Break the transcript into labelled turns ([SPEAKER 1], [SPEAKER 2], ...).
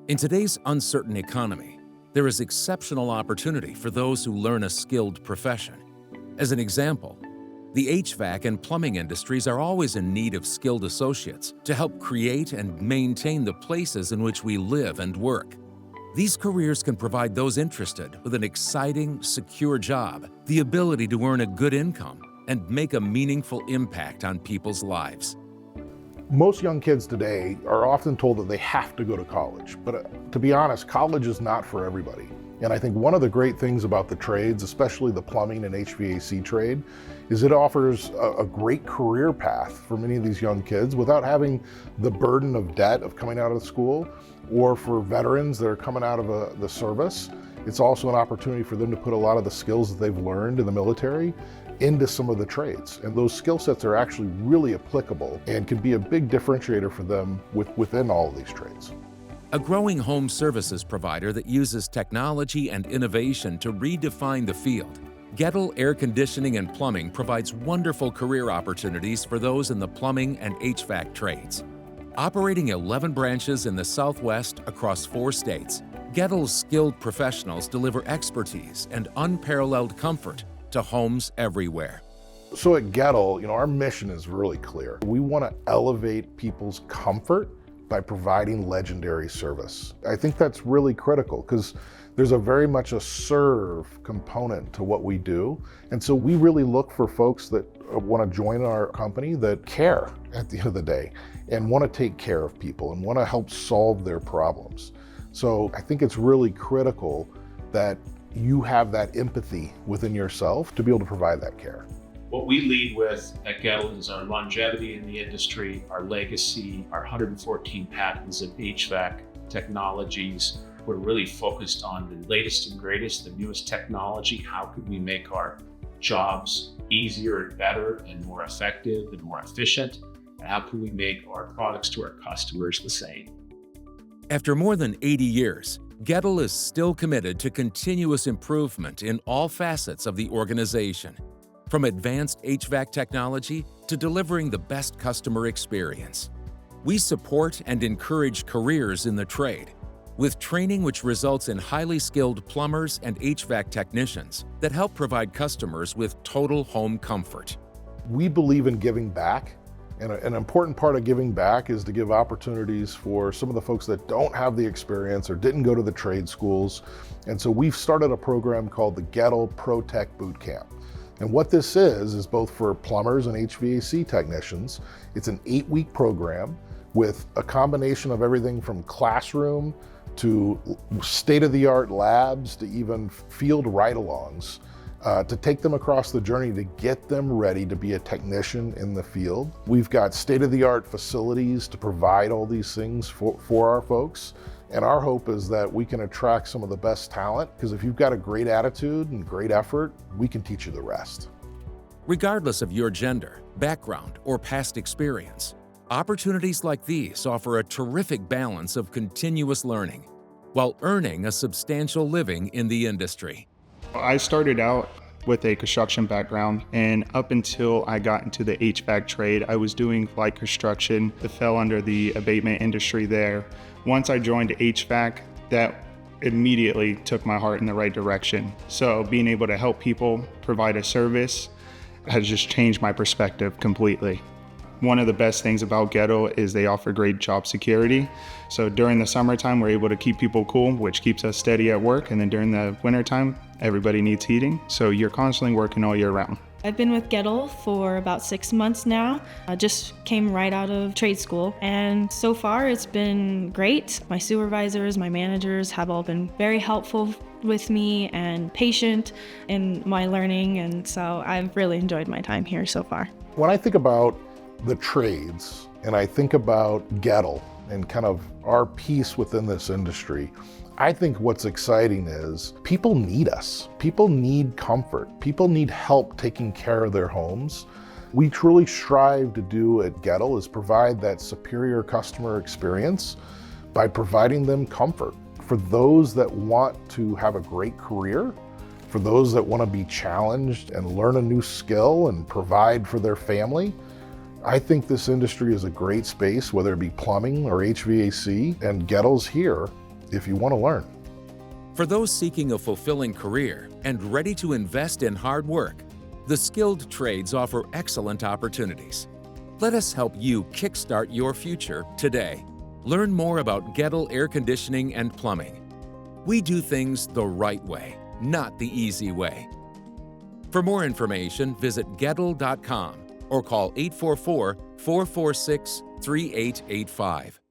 [SPEAKER 1] In today's uncertain economy, there is exceptional opportunity for those who learn a skilled profession. As an example, the HVAC and plumbing industries are always in need of skilled associates to help create and maintain the places in which we live and work. These careers can provide those interested with an exciting, secure job, the ability to earn a good income, and make a meaningful impact on people's lives.
[SPEAKER 2] Most young kids today are often told that they have to go to college, but to be honest, college is not for everybody. And I think one of the great things about the trades, especially the plumbing and HVAC trade, is it offers a great career path for many of these young kids without having the burden of debt of coming out of school, or for veterans that are coming out of the service. It's also an opportunity for them to put a lot of the skills that they've learned in the military into some of the trades. And those skill sets are actually really applicable and can be a big differentiator for them within all of these trades.
[SPEAKER 1] A growing home services provider that uses technology and innovation to redefine the field, Goettl Air Conditioning and Plumbing provides wonderful career opportunities for those in the plumbing and HVAC trades. Operating 11 branches in the Southwest across 4 states, Goettl's skilled professionals deliver expertise and unparalleled comfort to homes everywhere.
[SPEAKER 2] So at Goettl, our mission is really clear. We want to elevate people's comfort by providing legendary service. I think that's really critical because there's very much a serve component to what we do. And so we really look for folks that want to join our company that care at the end of the day and want to take care of people and want to help solve their problems. So I think it's really critical that you have that empathy within yourself to be able to provide that care.
[SPEAKER 3] What we lead with at Goettl is our longevity in the industry, our legacy, our 114 patents of HVAC technologies. We're really focused on the latest and greatest, the newest technology. How can we make our jobs easier and better and more effective and more efficient? And how can we make our products to our customers the same?
[SPEAKER 1] After more than 80 years, Goettl is still committed to continuous improvement in all facets of the organization, from advanced HVAC technology to delivering the best customer experience. We support and encourage careers in the trade, with training which results in highly skilled plumbers and HVAC technicians that help provide customers with total home comfort.
[SPEAKER 2] We believe in giving back. And an important part of giving back is to give opportunities for some of the folks that don't have the experience or didn't go to the trade schools. And so we've started a program called the Goettl Pro Tech Boot Camp. And what this is both for plumbers and HVAC technicians. It's an 8-week program with a combination of everything from classroom to state-of-the-art labs to even field ride-alongs. To take them across the journey to get them ready to be a technician in the field. We've got state-of-the-art facilities to provide all these things for our folks. And our hope is that we can attract some of the best talent, because if you've got a great attitude and great effort, we can teach you the rest.
[SPEAKER 1] Regardless of your gender, background, or past experience, opportunities like these offer a terrific balance of continuous learning while earning a substantial living in the industry.
[SPEAKER 4] I started out with a construction background, and up until I got into the HVAC trade, I was doing light construction that fell under the abatement industry there. Once I joined HVAC, that immediately took my heart in the right direction. So being able to help people provide a service has just changed my perspective completely. One of the best things about Goettl is they offer great job security. So during the summertime, we're able to keep people cool, which keeps us steady at work. And then during the wintertime, everybody needs heating. So you're constantly working all year round.
[SPEAKER 5] I've been with Goettl for about 6 months now. I just came right out of trade school, and so far it's been great. My supervisors, my managers have all been very helpful with me and patient in my learning, and so I've really enjoyed my time here so far.
[SPEAKER 2] When I think about the trades and I think about Goettl and kind of our piece within this industry, I think what's exciting is people need us. People need comfort. People need help taking care of their homes. We truly strive to do at Goettl is provide that superior customer experience by providing them comfort. For those that want to have a great career, for those that want to be challenged and learn a new skill and provide for their family, I think this industry is a great space, whether it be plumbing or HVAC, and Goettl's here if you want to learn.
[SPEAKER 1] For those seeking a fulfilling career and ready to invest in hard work, the skilled trades offer excellent opportunities. Let us help you kickstart your future today. Learn more about Goettl Air Conditioning and Plumbing. We do things the right way, not the easy way. For more information, visit Goettl.com or call 844-446-3885.